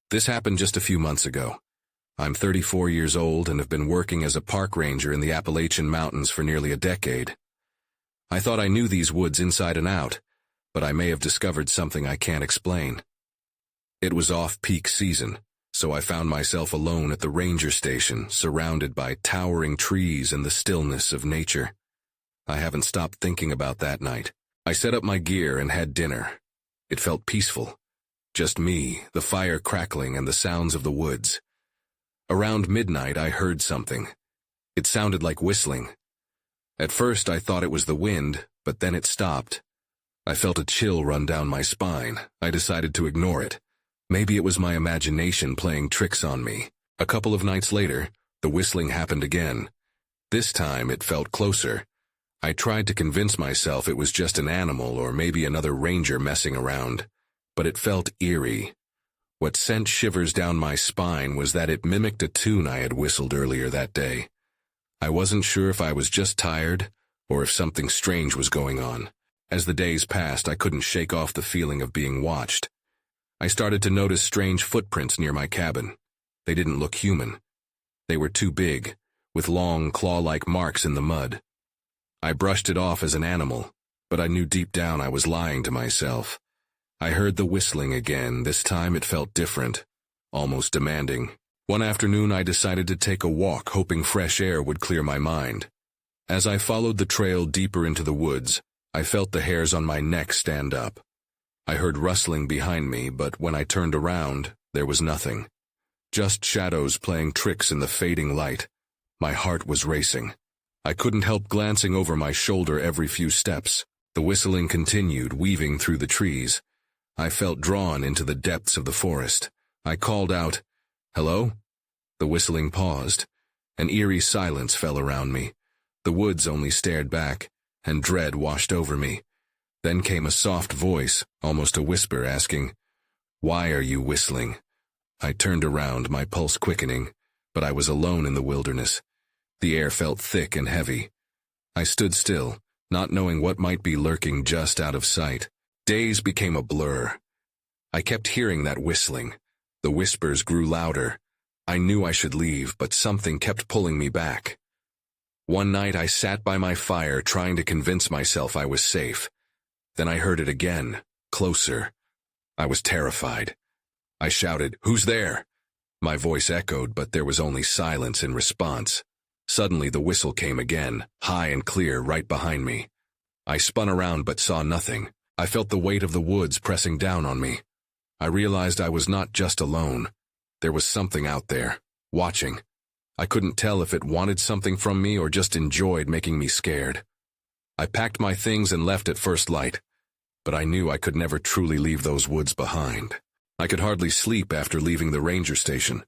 This happened just a few months ago. I'm 34 years old and have been working as a park ranger in the Appalachian Mountains for nearly a decade. I thought I knew these woods inside and out, but I may have discovered something I can't explain. It was off-peak season, so I found myself alone at the ranger station, surrounded by towering trees and the stillness of nature. I haven't stopped thinking about that night. I set up my gear and had dinner. It felt peaceful. Just me, the fire crackling, and the sounds of the woods. Around midnight, I heard something. It sounded like whistling. At first, I thought it was the wind, but then it stopped. I felt a chill run down my spine. I decided to ignore it. Maybe it was my imagination playing tricks on me. A couple of nights later, the whistling happened again. This time, it felt closer. I tried to convince myself it was just an animal or maybe another ranger messing around, but it felt eerie. What sent shivers down my spine was that it mimicked a tune I had whistled earlier that day. I wasn't sure if I was just tired or if something strange was going on. As the days passed, I couldn't shake off the feeling of being watched. I started to notice strange footprints near my cabin. They didn't look human. They were too big, with long, claw-like marks in the mud. I brushed it off as an animal, but I knew deep down I was lying to myself. I heard the whistling again. This time it felt different, almost demanding. One afternoon I decided to take a walk, hoping fresh air would clear my mind. As I followed the trail deeper into the woods, I felt the hairs on my neck stand up. I heard rustling behind me, but when I turned around, there was nothing. Just shadows playing tricks in the fading light. My heart was racing. I couldn't help glancing over my shoulder every few steps. The whistling continued, weaving through the trees. I felt drawn into the depths of the forest. I called out, "Hello?" The whistling paused. An eerie silence fell around me. The woods only stared back, and dread washed over me. Then came a soft voice, almost a whisper, asking, "Why are you whistling?" I turned around, my pulse quickening, but I was alone in the wilderness. The air felt thick and heavy. I stood still, not knowing what might be lurking just out of sight. Days became a blur. I kept hearing that whistling. The whispers grew louder. I knew I should leave, but something kept pulling me back. One night I sat by my fire trying to convince myself I was safe. Then I heard it again, closer. I was terrified. I shouted, "Who's there?" My voice echoed, but there was only silence in response. Suddenly the whistle came again, high and clear, right behind me. I spun around but saw nothing. I felt the weight of the woods pressing down on me. I realized I was not just alone. There was something out there, watching. I couldn't tell if it wanted something from me or just enjoyed making me scared. I packed my things and left at first light, but I knew I could never truly leave those woods behind. I could hardly sleep after leaving the ranger station.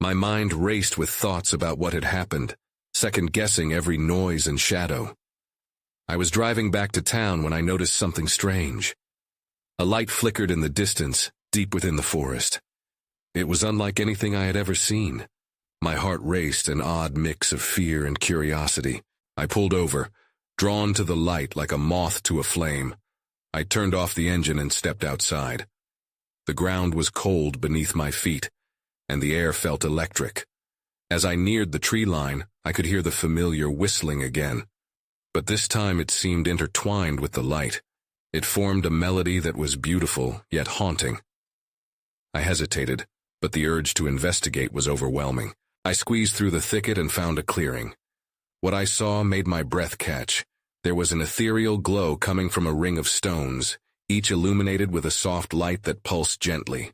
My mind raced with thoughts about what had happened, second-guessing every noise and shadow. I was driving back to town when I noticed something strange. A light flickered in the distance, deep within the forest. It was unlike anything I had ever seen. My heart raced, an odd mix of fear and curiosity. I pulled over, drawn to the light like a moth to a flame. I turned off the engine and stepped outside. The ground was cold beneath my feet, and the air felt electric. As I neared the tree line, I could hear the familiar whistling again. But this time it seemed intertwined with the light. It formed a melody that was beautiful, yet haunting. I hesitated, but the urge to investigate was overwhelming. I squeezed through the thicket and found a clearing. What I saw made my breath catch. There was an ethereal glow coming from a ring of stones, each illuminated with a soft light that pulsed gently.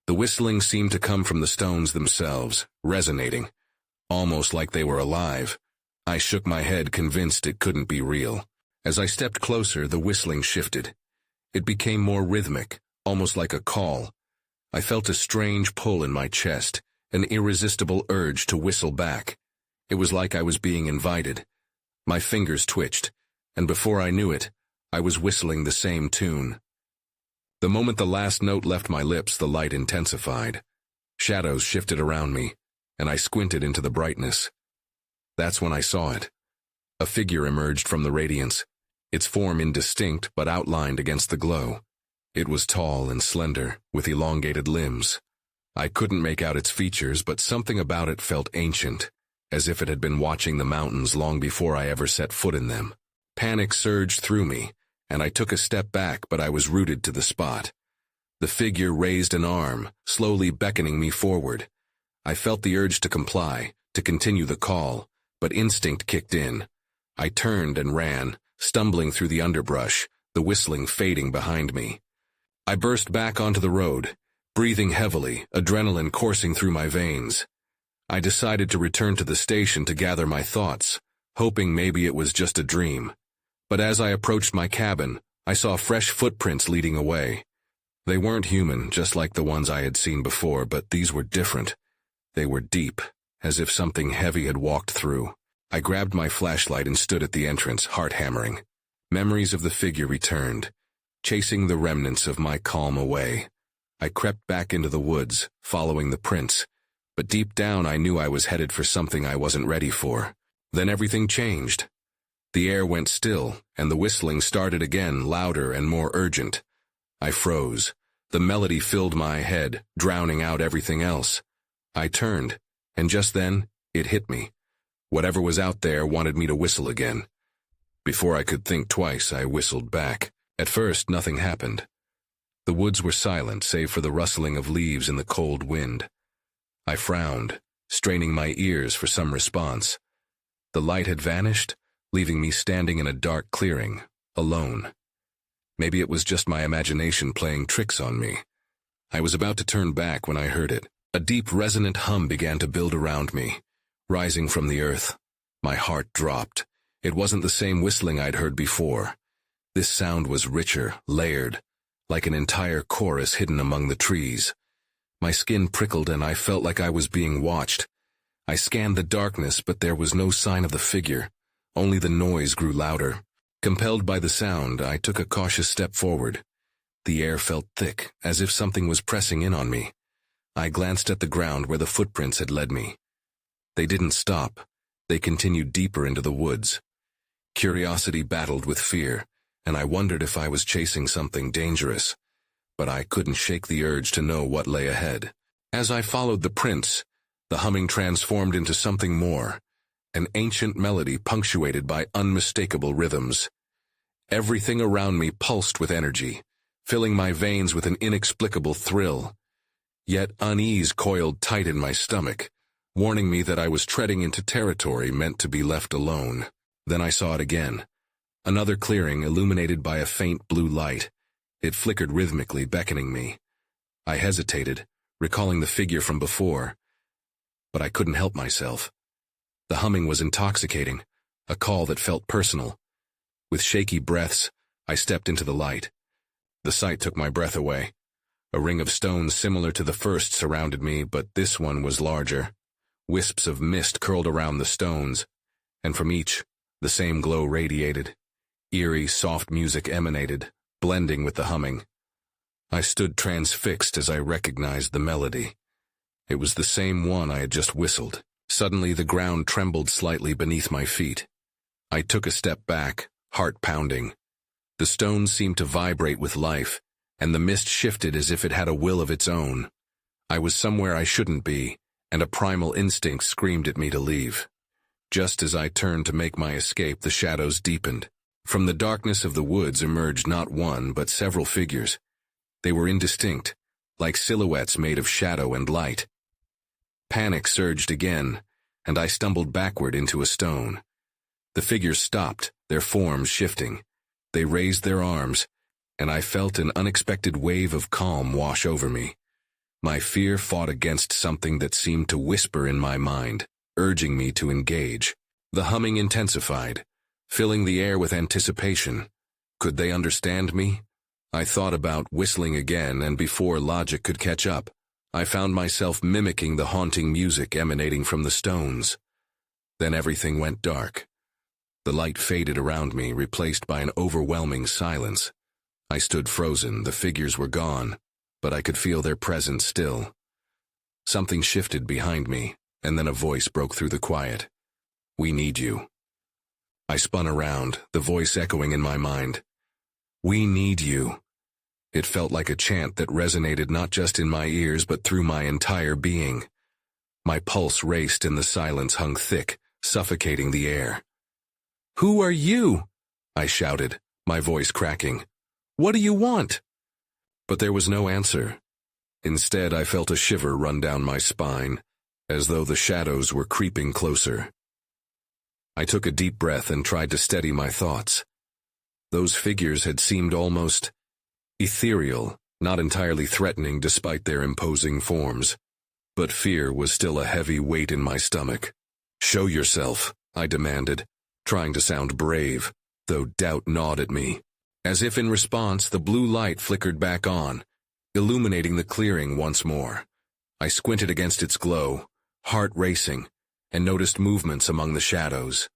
The whistling seemed to come from the stones themselves, resonating, almost like they were alive. I shook my head, convinced it couldn't be real. As I stepped closer, the whistling shifted. It became more rhythmic, almost like a call. I felt a strange pull in my chest, an irresistible urge to whistle back. It was like I was being invited. My fingers twitched, and before I knew it, I was whistling the same tune. The moment the last note left my lips, the light intensified. Shadows shifted around me, and I squinted into the brightness. That's when I saw it. A figure emerged from the radiance, its form indistinct but outlined against the glow. It was tall and slender, with elongated limbs. I couldn't make out its features, but something about it felt ancient, as if it had been watching the mountains long before I ever set foot in them. Panic surged through me, and I took a step back, but I was rooted to the spot. The figure raised an arm, slowly beckoning me forward. I felt the urge to comply, to continue the call, but instinct kicked in. I turned and ran, stumbling through the underbrush, the whistling fading behind me. I burst back onto the road, breathing heavily, adrenaline coursing through my veins. I decided to return to the station to gather my thoughts, hoping maybe it was just a dream. But as I approached my cabin, I saw fresh footprints leading away. They weren't human, just like the ones I had seen before, but these were different. They were deep, as if something heavy had walked through. I grabbed my flashlight and stood at the entrance, heart hammering. Memories of the figure returned, chasing the remnants of my calm away. I crept back into the woods, following the prints, but deep down I knew I was headed for something I wasn't ready for. Then everything changed. The air went still, and the whistling started again, louder and more urgent. I froze. The melody filled my head, drowning out everything else. I turned, and just then, it hit me. Whatever was out there wanted me to whistle again. Before I could think twice, I whistled back. At first, nothing happened. The woods were silent, save for the rustling of leaves in the cold wind. I frowned, straining my ears for some response. The light had vanished, leaving me standing in a dark clearing, alone. Maybe it was just my imagination playing tricks on me. I was about to turn back when I heard it. A deep, resonant hum began to build around me, rising from the earth. My heart dropped. It wasn't the same whistling I'd heard before. This sound was richer, layered, like an entire chorus hidden among the trees. My skin prickled and I felt like I was being watched. I scanned the darkness, but there was no sign of the figure. Only the noise grew louder. Compelled by the sound, I took a cautious step forward. The air felt thick, as if something was pressing in on me. I glanced at the ground where the footprints had led me. They didn't stop. They continued deeper into the woods. Curiosity battled with fear, and I wondered if I was chasing something dangerous. But I couldn't shake the urge to know what lay ahead. As I followed the prints, the humming transformed into something more, an ancient melody punctuated by unmistakable rhythms. Everything around me pulsed with energy, filling my veins with an inexplicable thrill. Yet unease coiled tight in my stomach, warning me that I was treading into territory meant to be left alone. Then I saw it again. Another clearing illuminated by a faint blue light. It flickered rhythmically, beckoning me. I hesitated, recalling the figure from before. But I couldn't help myself. The humming was intoxicating, a call that felt personal. With shaky breaths, I stepped into the light. The sight took my breath away. A ring of stones similar to the first surrounded me, but this one was larger. Wisps of mist curled around the stones, and from each, the same glow radiated. Eerie, soft music emanated, blending with the humming. I stood transfixed as I recognized the melody. It was the same one I had just whistled. Suddenly, the ground trembled slightly beneath my feet. I took a step back, heart pounding. The stones seemed to vibrate with life, and the mist shifted as if it had a will of its own. I was somewhere I shouldn't be, and a primal instinct screamed at me to leave. Just as I turned to make my escape, the shadows deepened. From the darkness of the woods emerged not one, but several figures. They were indistinct, like silhouettes made of shadow and light. Panic surged again, and I stumbled backward into a stone. The figures stopped, their forms shifting. They raised their arms, and I felt an unexpected wave of calm wash over me. My fear fought against something that seemed to whisper in my mind, urging me to engage. The humming intensified, filling the air with anticipation. Could they understand me? I thought about whistling again, and before logic could catch up, I found myself mimicking the haunting music emanating from the stones. Then everything went dark. The light faded around me, replaced by an overwhelming silence. I stood frozen, the figures were gone, but I could feel their presence still. Something shifted behind me, and then a voice broke through the quiet. "We need you." I spun around, the voice echoing in my mind. "We need you." It felt like a chant that resonated not just in my ears but through my entire being. My pulse raced and the silence hung thick, suffocating the air. "Who are you?" I shouted, my voice cracking. "What do you want?" But there was no answer. Instead, I felt a shiver run down my spine, as though the shadows were creeping closer. I took a deep breath and tried to steady my thoughts. Those figures had seemed almost ethereal, not entirely threatening despite their imposing forms. But fear was still a heavy weight in my stomach. "Show yourself," I demanded, trying to sound brave, though doubt gnawed at me. As if in response, the blue light flickered back on, illuminating the clearing once more. I squinted against its glow, heart racing, and noticed movements among the shadows.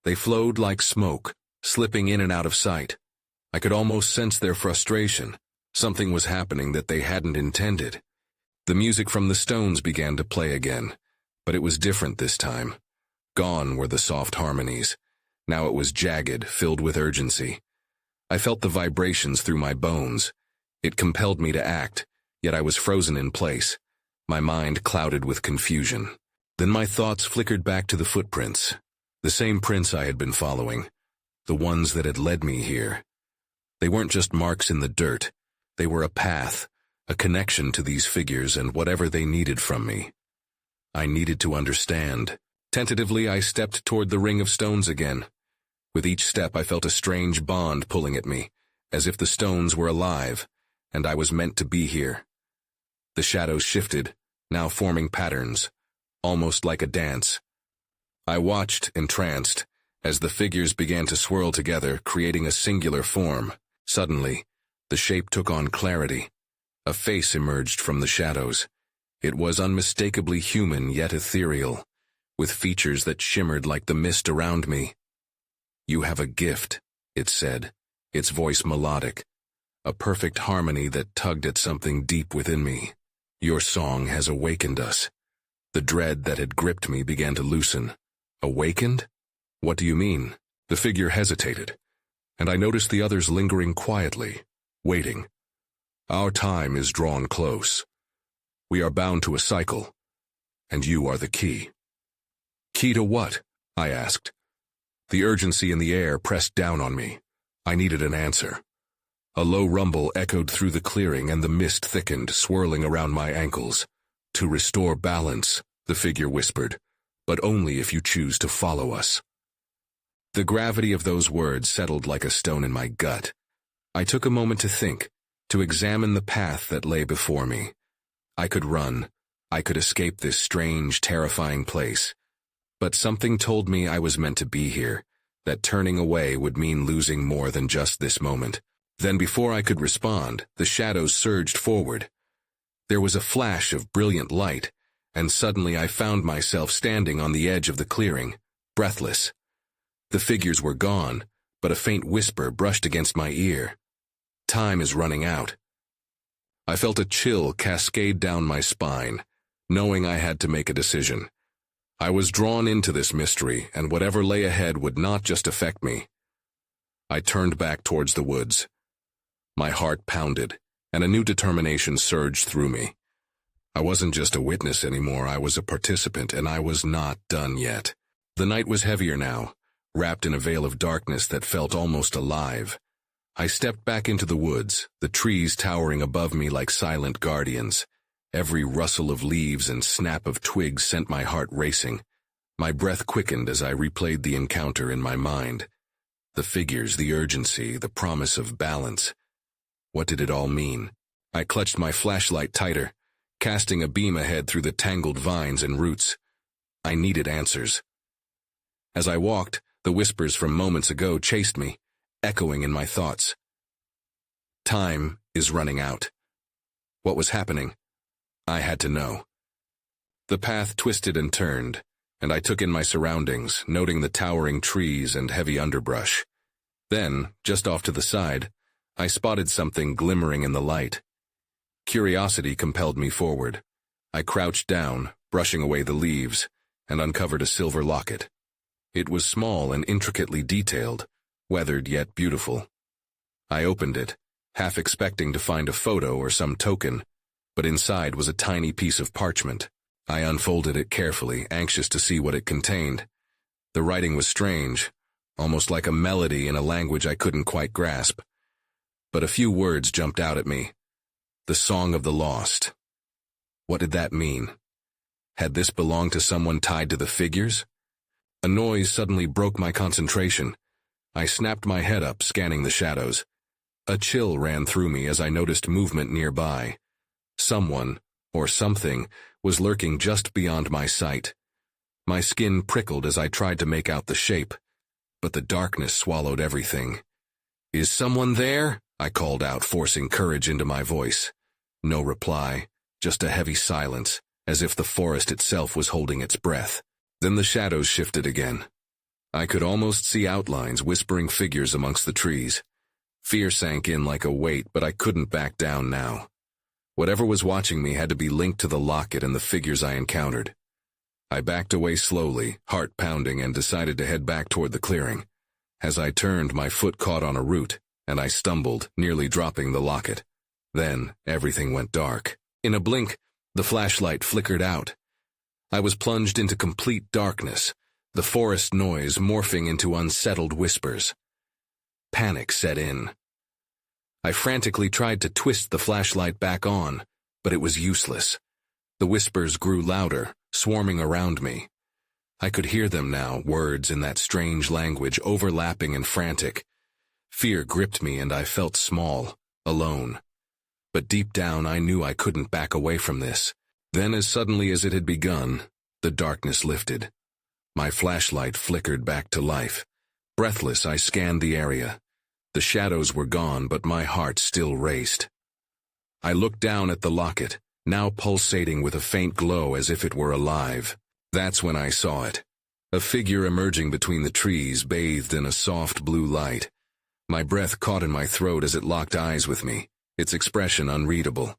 They flowed like smoke, slipping in and out of sight. I could almost sense their frustration. Something was happening that they hadn't intended. The music from the stones began to play again, but it was different this time. Gone were the soft harmonies. Now it was jagged, filled with urgency. I felt the vibrations through my bones. It compelled me to act, yet I was frozen in place, my mind clouded with confusion. Then my thoughts flickered back to the footprints, the same prints I had been following, the ones that had led me here. They weren't just marks in the dirt. They were a path, a connection to these figures and whatever they needed from me. I needed to understand. Tentatively, I stepped toward the ring of stones again. With each step, I felt a strange bond pulling at me, as if the stones were alive, and I was meant to be here. The shadows shifted, now forming patterns, almost like a dance. I watched, entranced, as the figures began to swirl together, creating a singular form. Suddenly, the shape took on clarity. A face emerged from the shadows. It was unmistakably human yet ethereal, with features that shimmered like the mist around me. "You have a gift," it said, its voice melodic, a perfect harmony that tugged at something deep within me. "Your song has awakened us." The dread that had gripped me began to loosen. Awakened? What do you mean? The figure hesitated, and I noticed the others lingering quietly, waiting. "Our time is drawn close. We are bound to a cycle, and you are the key." "Key to what?" I asked. The urgency in the air pressed down on me. I needed an answer. A low rumble echoed through the clearing and the mist thickened, swirling around my ankles. "To restore balance," the figure whispered, "but only if you choose to follow us." The gravity of those words settled like a stone in my gut. I took a moment to think, to examine the path that lay before me. I could run. I could escape this strange, terrifying place. But something told me I was meant to be here, that turning away would mean losing more than just this moment. Then before I could respond, the shadows surged forward. There was a flash of brilliant light, and suddenly I found myself standing on the edge of the clearing, breathless. The figures were gone, but a faint whisper brushed against my ear. "Time is running out." I felt a chill cascade down my spine, knowing I had to make a decision. I was drawn into this mystery, and whatever lay ahead would not just affect me. I turned back towards the woods. My heart pounded, and a new determination surged through me. I wasn't just a witness anymore, I was a participant, and I was not done yet. The night was heavier now, wrapped in a veil of darkness that felt almost alive. I stepped back into the woods, the trees towering above me like silent guardians. Every rustle of leaves and snap of twigs sent my heart racing. My breath quickened as I replayed the encounter in my mind. The figures, the urgency, the promise of balance. What did it all mean? I clutched my flashlight tighter, casting a beam ahead through the tangled vines and roots. I needed answers. As I walked, the whispers from moments ago chased me, echoing in my thoughts. Time is running out. What was happening? I had to know. The path twisted and turned, and I took in my surroundings, noting the towering trees and heavy underbrush. Then, just off to the side, I spotted something glimmering in the light. Curiosity compelled me forward. I crouched down, brushing away the leaves, and uncovered a silver locket. It was small and intricately detailed, weathered yet beautiful. I opened it, half expecting to find a photo or some token, but inside was a tiny piece of parchment. I unfolded it carefully, anxious to see what it contained. The writing was strange, almost like a melody in a language I couldn't quite grasp. But a few words jumped out at me. The Song of the Lost. What did that mean? Had this belonged to someone tied to the figures? A noise suddenly broke my concentration. I snapped my head up, scanning the shadows. A chill ran through me as I noticed movement nearby. Someone, or something, was lurking just beyond my sight. My skin prickled as I tried to make out the shape, but the darkness swallowed everything. "Is someone there?" I called out, forcing courage into my voice. No reply, just a heavy silence, as if the forest itself was holding its breath. Then the shadows shifted again. I could almost see outlines, whispering figures amongst the trees. Fear sank in like a weight, but I couldn't back down now. Whatever was watching me had to be linked to the locket and the figures I encountered. I backed away slowly, heart pounding, and decided to head back toward the clearing. As I turned, my foot caught on a root, and I stumbled, nearly dropping the locket. Then, everything went dark. In a blink, the flashlight flickered out. I was plunged into complete darkness, the forest noise morphing into unsettled whispers. Panic set in. I frantically tried to twist the flashlight back on, but it was useless. The whispers grew louder, swarming around me. I could hear them now, words in that strange language, overlapping and frantic. Fear gripped me and I felt small, alone. But deep down I knew I couldn't back away from this. Then, as suddenly as it had begun, the darkness lifted. My flashlight flickered back to life. Breathless, I scanned the area. The shadows were gone, but my heart still raced. I looked down at the locket, now pulsating with a faint glow as if it were alive. That's when I saw it. A figure emerging between the trees, bathed in a soft blue light. My breath caught in my throat as it locked eyes with me, its expression unreadable.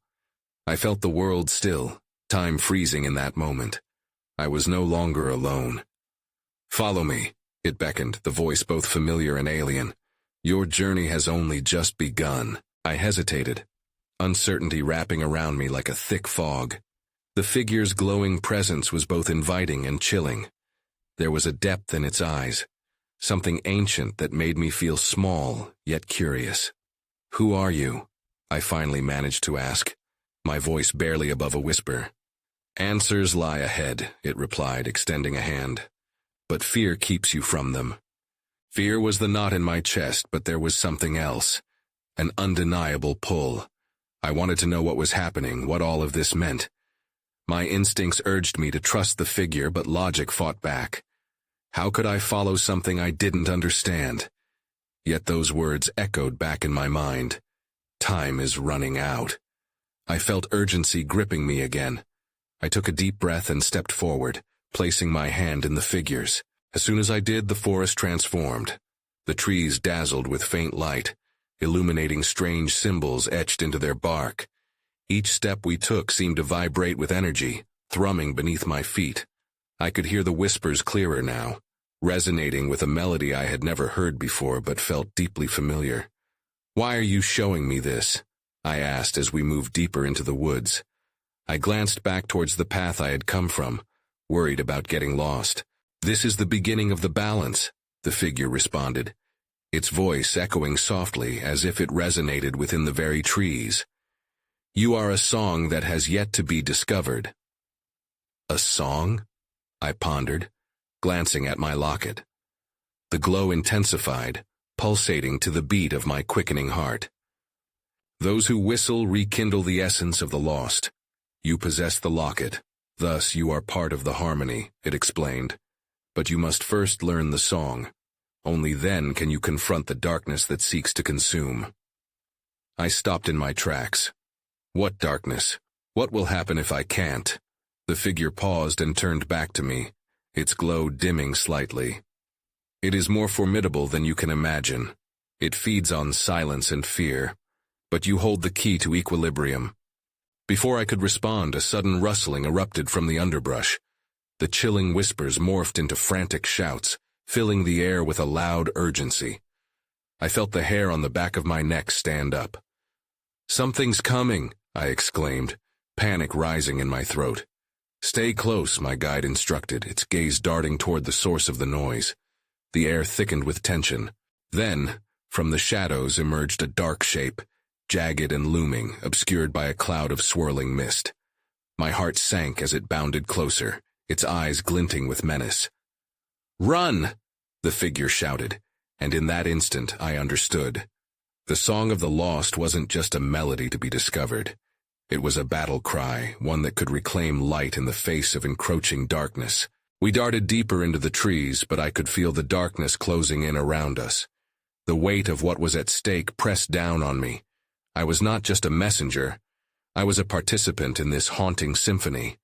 I felt the world still, time freezing in that moment. I was no longer alone. "Follow me," it beckoned, the voice both familiar and alien. "Your journey has only just begun." I hesitated, uncertainty wrapping around me like a thick fog. The figure's glowing presence was both inviting and chilling. There was a depth in its eyes, something ancient that made me feel small, yet curious. "Who are you?" I finally managed to ask, my voice barely above a whisper. "Answers lie ahead," it replied, extending a hand. "But fear keeps you from them." Fear was the knot in my chest, but there was something else. An undeniable pull. I wanted to know what was happening, what all of this meant. My instincts urged me to trust the figure, but logic fought back. How could I follow something I didn't understand? Yet those words echoed back in my mind. Time is running out. I felt urgency gripping me again. I took a deep breath and stepped forward, placing my hand in the figures. As soon as I did, the forest transformed. The trees dazzled with faint light, illuminating strange symbols etched into their bark. Each step we took seemed to vibrate with energy, thrumming beneath my feet. I could hear the whispers clearer now, resonating with a melody I had never heard before but felt deeply familiar. "Why are you showing me this?" I asked as we moved deeper into the woods. I glanced back towards the path I had come from, worried about getting lost. "This is the beginning of the balance," the figure responded, its voice echoing softly as if it resonated within the very trees. "You are a song that has yet to be discovered." "A song?" I pondered, glancing at my locket. The glow intensified, pulsating to the beat of my quickening heart. "Those who whistle rekindle the essence of the lost. You possess the locket, thus you are part of the harmony," it explained. "But you must first learn the song. Only then can you confront the darkness that seeks to consume." I stopped in my tracks. What darkness? What will happen if I can't? The figure paused and turned back to me, its glow dimming slightly. "It is more formidable than you can imagine. It feeds on silence and fear. But you hold the key to equilibrium." Before I could respond, a sudden rustling erupted from the underbrush. The chilling whispers morphed into frantic shouts, filling the air with a loud urgency. I felt the hair on the back of my neck stand up. "Something's coming," I exclaimed, panic rising in my throat. "Stay close," my guide instructed, its gaze darting toward the source of the noise. The air thickened with tension. Then, from the shadows emerged a dark shape, jagged and looming, obscured by a cloud of swirling mist. My heart sank as it bounded closer, its eyes glinting with menace. "Run!" the figure shouted, and in that instant I understood. The Song of the Lost wasn't just a melody to be discovered. It was a battle cry, one that could reclaim light in the face of encroaching darkness. We darted deeper into the trees, but I could feel the darkness closing in around us. The weight of what was at stake pressed down on me. I was not just a messenger. I was a participant in this haunting symphony.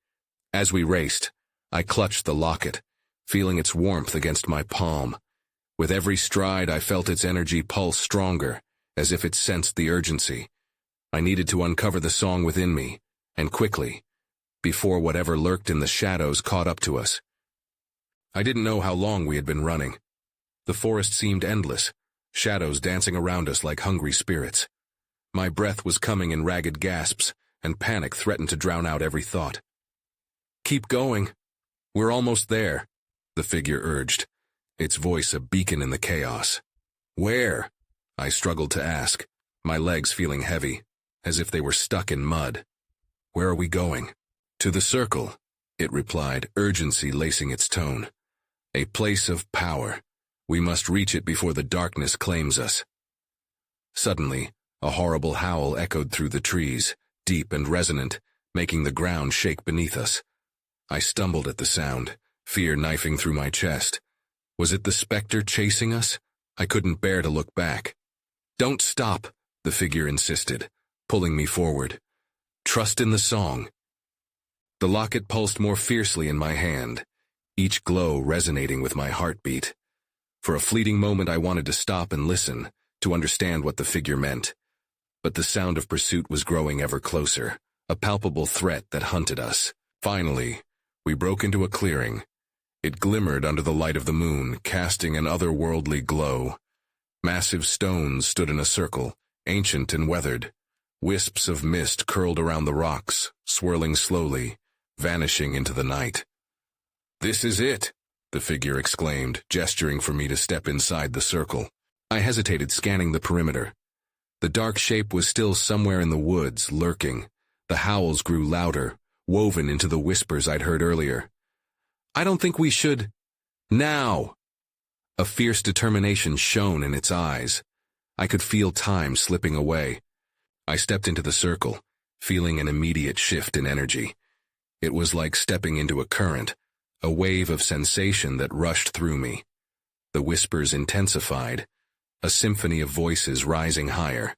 As we raced, I clutched the locket, feeling its warmth against my palm. With every stride, I felt its energy pulse stronger, as if it sensed the urgency. I needed to uncover the song within me, and quickly, before whatever lurked in the shadows caught up to us. I didn't know how long we had been running. The forest seemed endless, shadows dancing around us like hungry spirits. My breath was coming in ragged gasps, and panic threatened to drown out every thought. "Keep going. We're almost there," the figure urged, its voice a beacon in the chaos. "Where?" I struggled to ask, my legs feeling heavy, as if they were stuck in mud. "Where are we going?" "To the circle," it replied, urgency lacing its tone. "A place of power. We must reach it before the darkness claims us." Suddenly, a horrible howl echoed through the trees, deep and resonant, making the ground shake beneath us. I stumbled at the sound, fear knifing through my chest. Was it the specter chasing us? I couldn't bear to look back. "Don't stop," the figure insisted, pulling me forward. "Trust in the song." The locket pulsed more fiercely in my hand, each glow resonating with my heartbeat. For a fleeting moment I wanted to stop and listen, to understand what the figure meant. But the sound of pursuit was growing ever closer, a palpable threat that hunted us. Finally, we broke into a clearing. It glimmered under the light of the moon, casting an otherworldly glow. Massive stones stood in a circle, ancient and weathered. Wisps of mist curled around the rocks, swirling slowly, vanishing into the night. "This is it," the figure exclaimed, gesturing for me to step inside the circle. I hesitated, scanning the perimeter. The dark shape was still somewhere in the woods, lurking. The howls grew louder, woven into the whispers I'd heard earlier. "I don't think we should. Now!" A fierce determination shone in its eyes. I could feel time slipping away. I stepped into the circle, feeling an immediate shift in energy. It was like stepping into a current, a wave of sensation that rushed through me. The whispers intensified, a symphony of voices rising higher.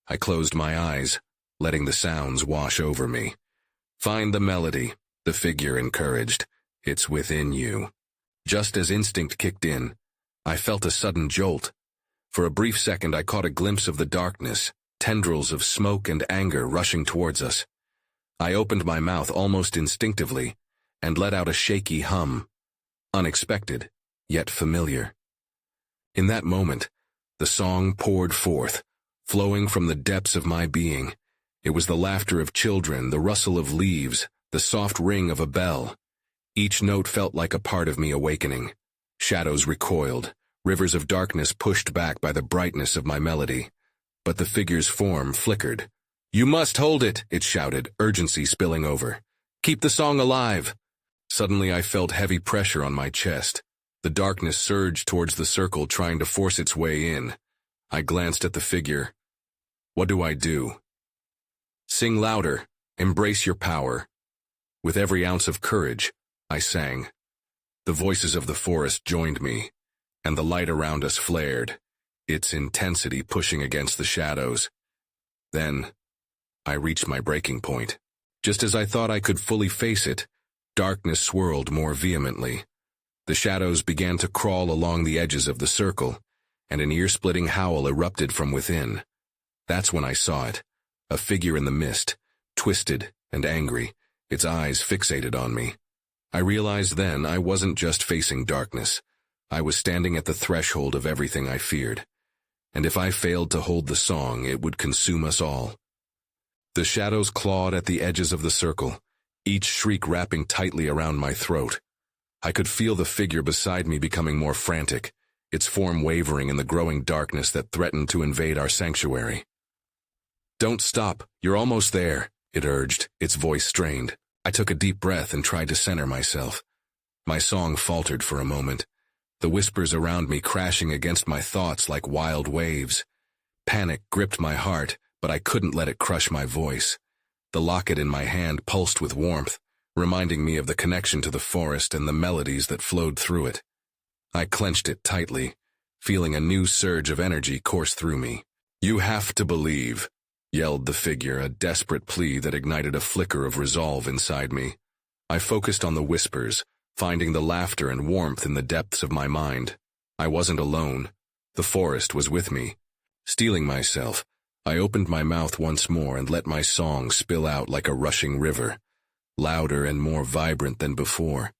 I closed my eyes, letting the sounds wash over me. "Find the melody," the figure encouraged. "It's within you." Just as instinct kicked in, I felt a sudden jolt. For a brief second I caught a glimpse of the darkness, tendrils of smoke and anger rushing towards us. I opened my mouth almost instinctively, and let out a shaky hum. Unexpected, yet familiar. In that moment, the song poured forth, flowing from the depths of my being. It was the laughter of children, the rustle of leaves, the soft ring of a bell. Each note felt like a part of me awakening. Shadows recoiled, rivers of darkness pushed back by the brightness of my melody. But the figure's form flickered. "You must hold it," it shouted, urgency spilling over. "Keep the song alive." Suddenly I felt heavy pressure on my chest. The darkness surged towards the circle, trying to force its way in. I glanced at the figure. "What do I do?" "Sing louder. Embrace your power." With every ounce of courage, I sang. The voices of the forest joined me, and the light around us flared, its intensity pushing against the shadows. Then, I reached my breaking point. Just as I thought I could fully face it, darkness swirled more vehemently. The shadows began to crawl along the edges of the circle, and an ear-splitting howl erupted from within. That's when I saw it, a figure in the mist, twisted and angry, its eyes fixated on me. I realized then I wasn't just facing darkness. I was standing at the threshold of everything I feared. And if I failed to hold the song, it would consume us all. The shadows clawed at the edges of the circle, each shriek wrapping tightly around my throat. I could feel the figure beside me becoming more frantic, its form wavering in the growing darkness that threatened to invade our sanctuary. "Don't stop, you're almost there," it urged, its voice strained. I took a deep breath and tried to center myself. My song faltered for a moment, the whispers around me crashing against my thoughts like wild waves. Panic gripped my heart, but I couldn't let it crush my voice. The locket in my hand pulsed with warmth, reminding me of the connection to the forest and the melodies that flowed through it. I clenched it tightly, feeling a new surge of energy course through me. "You have to believe," yelled the figure, a desperate plea that ignited a flicker of resolve inside me. I focused on the whispers, finding the laughter and warmth in the depths of my mind. I wasn't alone. The forest was with me. Steeling myself, I opened my mouth once more and let my song spill out like a rushing river, louder and more vibrant than before.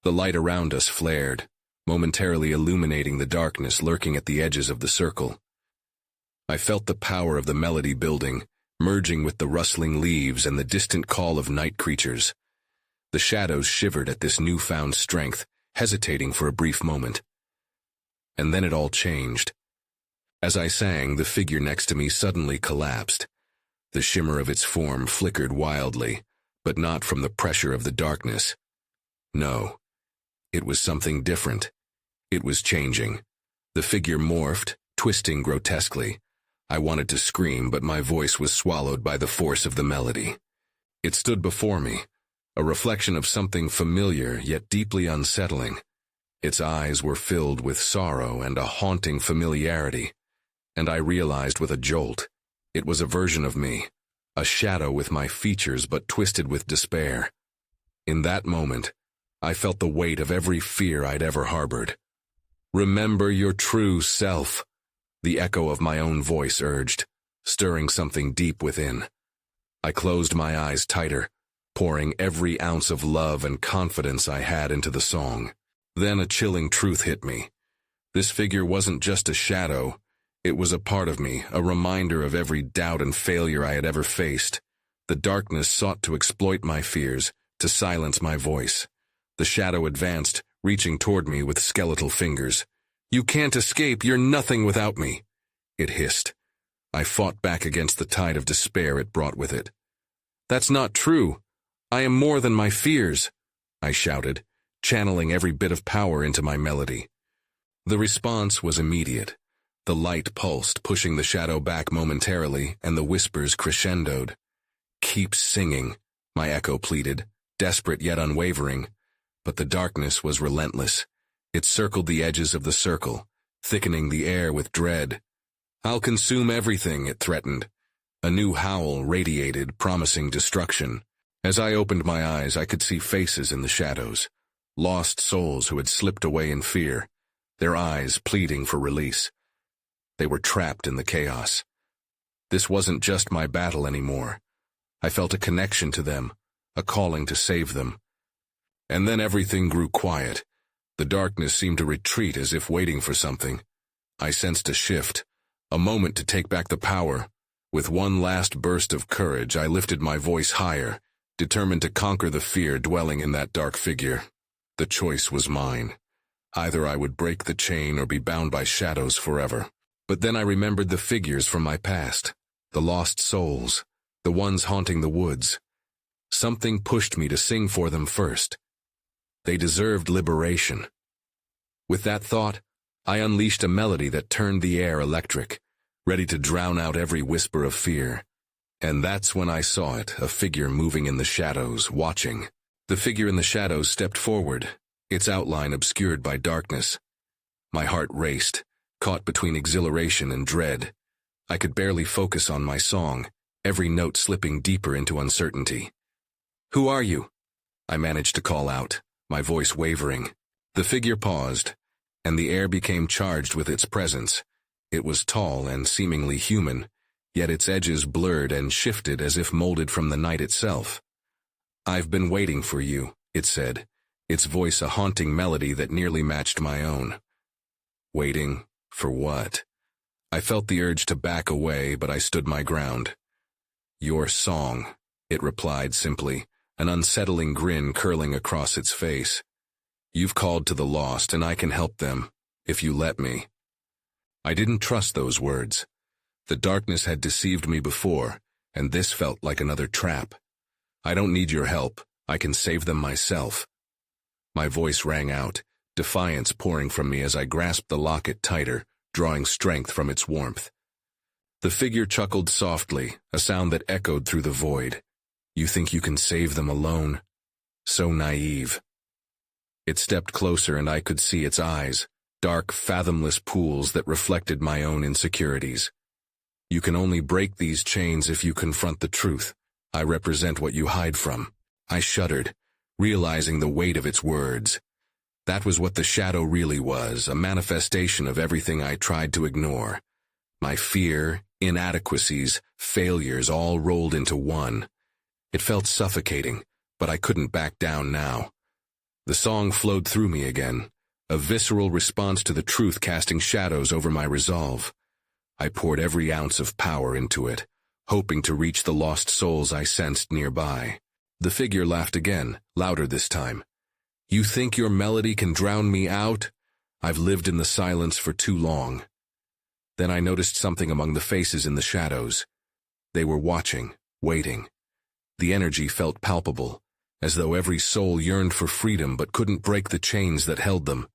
The light around us flared, momentarily illuminating the darkness lurking at the edges of the circle. I felt the power of the melody building, merging with the rustling leaves and the distant call of night creatures. The shadows shivered at this newfound strength, hesitating for a brief moment. And then it all changed. As I sang, the figure next to me suddenly collapsed. The shimmer of its form flickered wildly, but not from the pressure of the darkness. No, it was something different. It was changing. The figure morphed, twisting grotesquely. I wanted to scream, but my voice was swallowed by the force of the melody. It stood before me, a reflection of something familiar yet deeply unsettling. Its eyes were filled with sorrow and a haunting familiarity, and I realized with a jolt, it was a version of me, a shadow with my features but twisted with despair. In that moment, I felt the weight of every fear I'd ever harbored. "Remember your true self," the echo of my own voice urged, stirring something deep within. I closed my eyes tighter, pouring every ounce of love and confidence I had into the song. Then a chilling truth hit me. This figure wasn't just a shadow. It was a part of me, a reminder of every doubt and failure I had ever faced. The darkness sought to exploit my fears, to silence my voice. The shadow advanced, reaching toward me with skeletal fingers. "You can't escape, you're nothing without me," it hissed. I fought back against the tide of despair it brought with it. "That's not true. I am more than my fears," I shouted, channeling every bit of power into my melody. The response was immediate. The light pulsed, pushing the shadow back momentarily, and the whispers crescendoed. "Keep singing," my echo pleaded, desperate yet unwavering. But the darkness was relentless. It circled the edges of the circle, thickening the air with dread. "I'll consume everything," it threatened. A new howl radiated, promising destruction. As I opened my eyes, I could see faces in the shadows, lost souls who had slipped away in fear, their eyes pleading for release. They were trapped in the chaos. This wasn't just my battle anymore. I felt a connection to them, a calling to save them. And then everything grew quiet. The darkness seemed to retreat as if waiting for something. I sensed a shift, a moment to take back the power. With one last burst of courage, I lifted my voice higher, determined to conquer the fear dwelling in that dark figure. The choice was mine. Either I would break the chain or be bound by shadows forever. But then I remembered the figures from my past, the lost souls, the ones haunting the woods. Something pushed me to sing for them first. They deserved liberation. With that thought, I unleashed a melody that turned the air electric, ready to drown out every whisper of fear. And that's when I saw it, a figure moving in the shadows, watching. The figure in the shadows stepped forward, its outline obscured by darkness. My heart raced, caught between exhilaration and dread. I could barely focus on my song, every note slipping deeper into uncertainty. "Who are you?" I managed to call out, my voice wavering. The figure paused, and the air became charged with its presence. It was tall and seemingly human, yet its edges blurred and shifted as if molded from the night itself. "I've been waiting for you," it said, its voice a haunting melody that nearly matched my own. Waiting for what? I felt the urge to back away, but I stood my ground. Your song, it replied simply, an unsettling grin curling across its face. You've called to the lost, and I can help them, if you let me. I didn't trust those words. The darkness had deceived me before, and this felt like another trap. I don't need your help. I can save them myself. My voice rang out, defiance pouring from me as I grasped the locket tighter, drawing strength from its warmth. The figure chuckled softly, a sound that echoed through the void. You think you can save them alone? So naive. It stepped closer and I could see its eyes, dark, fathomless pools that reflected my own insecurities. You can only break these chains if you confront the truth. I represent what you hide from. I shuddered, realizing the weight of its words. That was what the shadow really was, a manifestation of everything I tried to ignore. My fear, inadequacies, failures all rolled into one. It felt suffocating, but I couldn't back down now. The song flowed through me again, a visceral response to the truth casting shadows over my resolve. I poured every ounce of power into it, hoping to reach the lost souls I sensed nearby. The figure laughed again, louder this time. You think your melody can drown me out? I've lived in the silence for too long. Then I noticed something among the faces in the shadows. They were watching, waiting. The energy felt palpable, as though every soul yearned for freedom but couldn't break the chains that held them.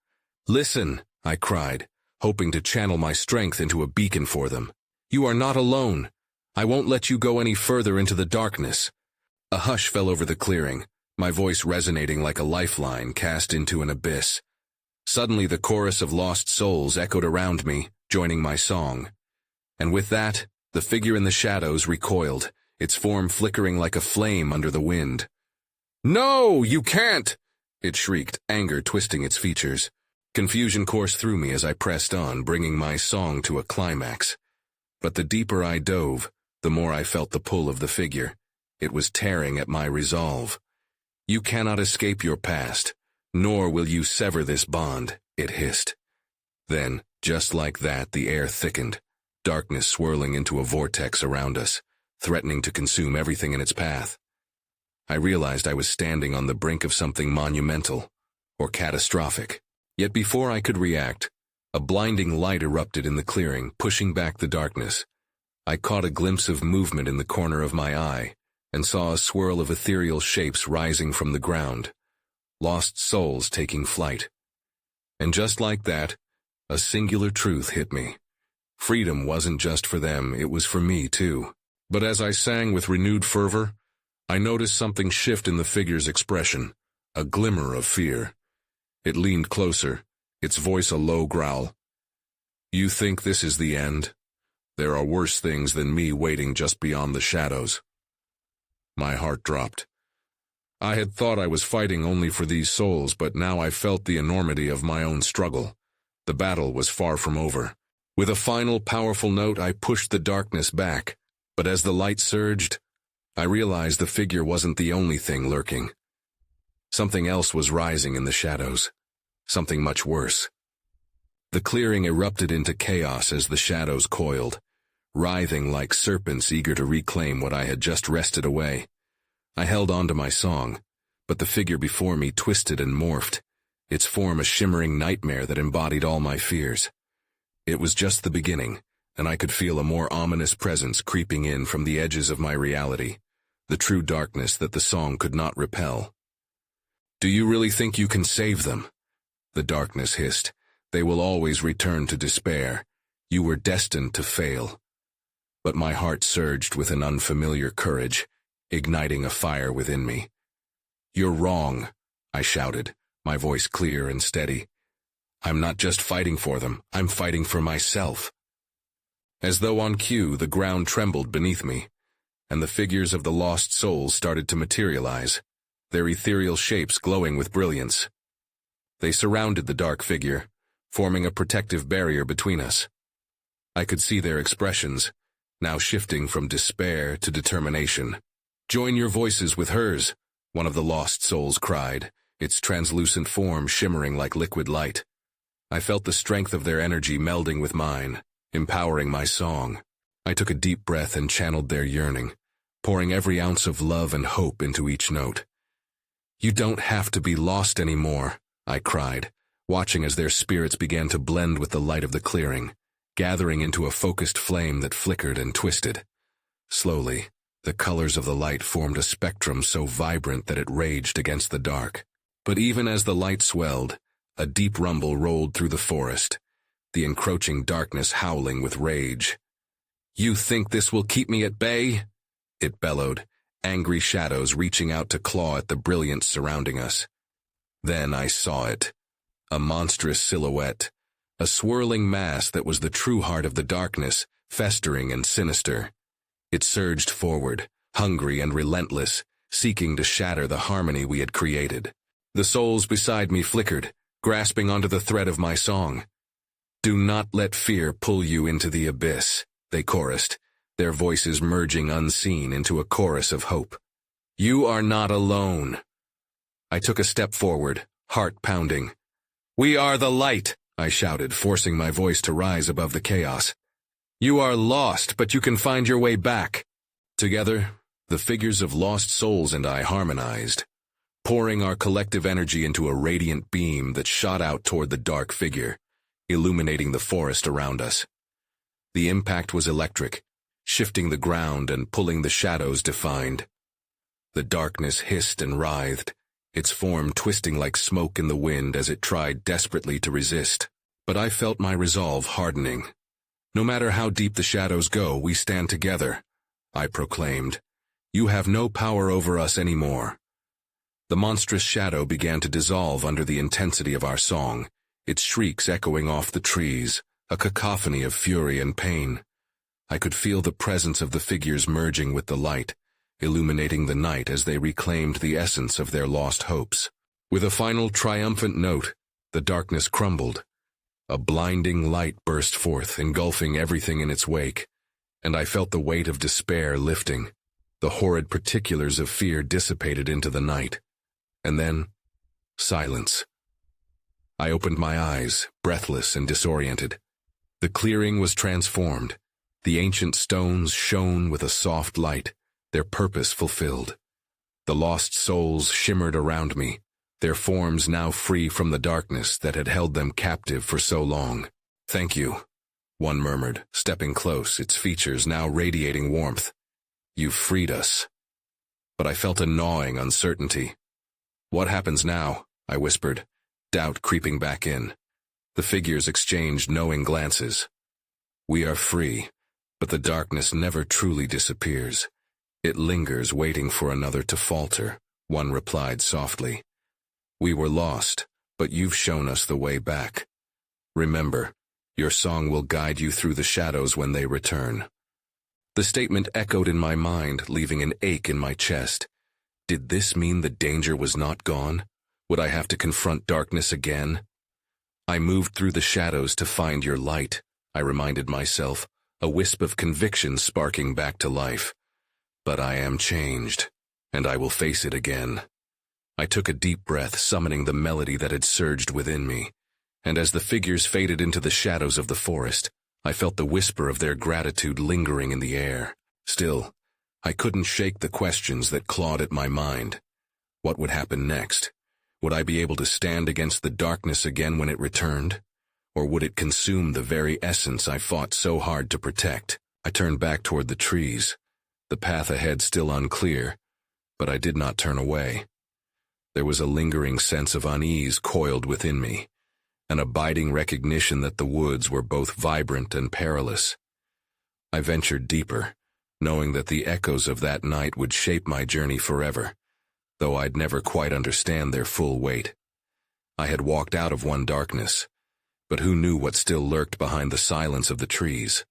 Listen, I cried, hoping to channel my strength into a beacon for them. You are not alone. I won't let you go any further into the darkness. A hush fell over the clearing, my voice resonating like a lifeline cast into an abyss. Suddenly the chorus of lost souls echoed around me, joining my song. And with that, the figure in the shadows recoiled, its form flickering like a flame under the wind. No, you can't! It shrieked, anger twisting its features. Confusion coursed through me as I pressed on, bringing my song to a climax. But the deeper I dove, the more I felt the pull of the figure. It was tearing at my resolve. You cannot escape your past, nor will you sever this bond, it hissed. Then, just like that, the air thickened, darkness swirling into a vortex around us, threatening to consume everything in its path. I realized I was standing on the brink of something monumental, or catastrophic. Yet before I could react, a blinding light erupted in the clearing, pushing back the darkness. I caught a glimpse of movement in the corner of my eye, and saw a swirl of ethereal shapes rising from the ground, lost souls taking flight. And just like that, a singular truth hit me. Freedom wasn't just for them, it was for me too. But as I sang with renewed fervor, I noticed something shift in the figure's expression, a glimmer of fear. It leaned closer, its voice a low growl. You think this is the end? There are worse things than me waiting just beyond the shadows. My heart dropped. I had thought I was fighting only for these souls, but now I felt the enormity of my own struggle. The battle was far from over. With a final powerful note, I pushed the darkness back, but as the light surged, I realized the figure wasn't the only thing lurking. Something else was rising in the shadows, something much worse. The clearing erupted into chaos as the shadows coiled, writhing like serpents eager to reclaim what I had just wrested away. I held on to my song, but the figure before me twisted and morphed, its form a shimmering nightmare that embodied all my fears. It was just the beginning, and I could feel a more ominous presence creeping in from the edges of my reality, the true darkness that the song could not repel. Do you really think you can save them? The darkness hissed. They will always return to despair. You were destined to fail. But my heart surged with an unfamiliar courage, igniting a fire within me. You're wrong, I shouted, my voice clear and steady. I'm not just fighting for them, I'm fighting for myself. As though on cue, the ground trembled beneath me, and the figures of the lost souls started to materialize, their ethereal shapes glowing with brilliance. They surrounded the dark figure, forming a protective barrier between us. I could see their expressions, now shifting from despair to determination. Join your voices with hers, one of the lost souls cried, its translucent form shimmering like liquid light. I felt the strength of their energy melding with mine, empowering my song. I took a deep breath and channeled their yearning, pouring every ounce of love and hope into each note. "You don't have to be lost anymore," I cried, watching as their spirits began to blend with the light of the clearing, gathering into a focused flame that flickered and twisted. Slowly, the colors of the light formed a spectrum so vibrant that it raged against the dark. But even as the light swelled, a deep rumble rolled through the forest, the encroaching darkness howling with rage. "You think this will keep me at bay?" it bellowed, angry shadows reaching out to claw at the brilliance surrounding us. Then I saw it, a monstrous silhouette, a swirling mass that was the true heart of the darkness, festering and sinister. It surged forward, hungry and relentless, seeking to shatter the harmony we had created. The souls beside me flickered, grasping onto the thread of my song. "Do not let fear pull you into the abyss," they chorused, their voices merging unseen into a chorus of hope. "You are not alone." I took a step forward, heart pounding. "We are the light," I shouted, forcing my voice to rise above the chaos. "You are lost, but you can find your way back." Together, the figures of lost souls and I harmonized, pouring our collective energy into a radiant beam that shot out toward the dark figure, illuminating the forest around us. The impact was electric, shifting the ground and pulling the shadows defined. The darkness hissed and writhed, its form twisting like smoke in the wind as it tried desperately to resist. But I felt my resolve hardening. "No matter how deep the shadows go, we stand together," I proclaimed. "You have no power over us anymore." The monstrous shadow began to dissolve under the intensity of our song, its shrieks echoing off the trees, a cacophony of fury and pain. I could feel the presence of the figures merging with the light, illuminating the night as they reclaimed the essence of their lost hopes. With a final triumphant note, the darkness crumbled. A blinding light burst forth, engulfing everything in its wake, and I felt the weight of despair lifting. The horrid particulars of fear dissipated into the night. And then, silence. I opened my eyes, breathless and disoriented. The clearing was transformed. The ancient stones shone with a soft light, their purpose fulfilled. The lost souls shimmered around me, their forms now free from the darkness that had held them captive for so long. "Thank you," one murmured, stepping close, its features now radiating warmth. "You've freed us." But I felt a gnawing uncertainty. "What happens now?" I whispered, doubt creeping back in. The figures exchanged knowing glances. "We are free, but the darkness never truly disappears. It lingers waiting for another to falter," one replied softly. "We were lost, but you've shown us the way back. Remember, your song will guide you through the shadows when they return." The statement echoed in my mind, leaving an ache in my chest. Did this mean the danger was not gone? Would I have to confront darkness again? "I moved through the shadows to find your light," I reminded myself, a wisp of conviction sparking back to life. "But I am changed, and I will face it again." I took a deep breath, summoning the melody that had surged within me, and as the figures faded into the shadows of the forest, I felt the whisper of their gratitude lingering in the air. Still, I couldn't shake the questions that clawed at my mind. What would happen next? Would I be able to stand against the darkness again when it returned? Or would it consume the very essence I fought so hard to protect? I turned back toward the trees, the path ahead still unclear, but I did not turn away. There was a lingering sense of unease coiled within me, an abiding recognition that the woods were both vibrant and perilous. I ventured deeper, knowing that the echoes of that night would shape my journey forever, though I'd never quite understand their full weight. I had walked out of one darkness, but who knew what still lurked behind the silence of the trees?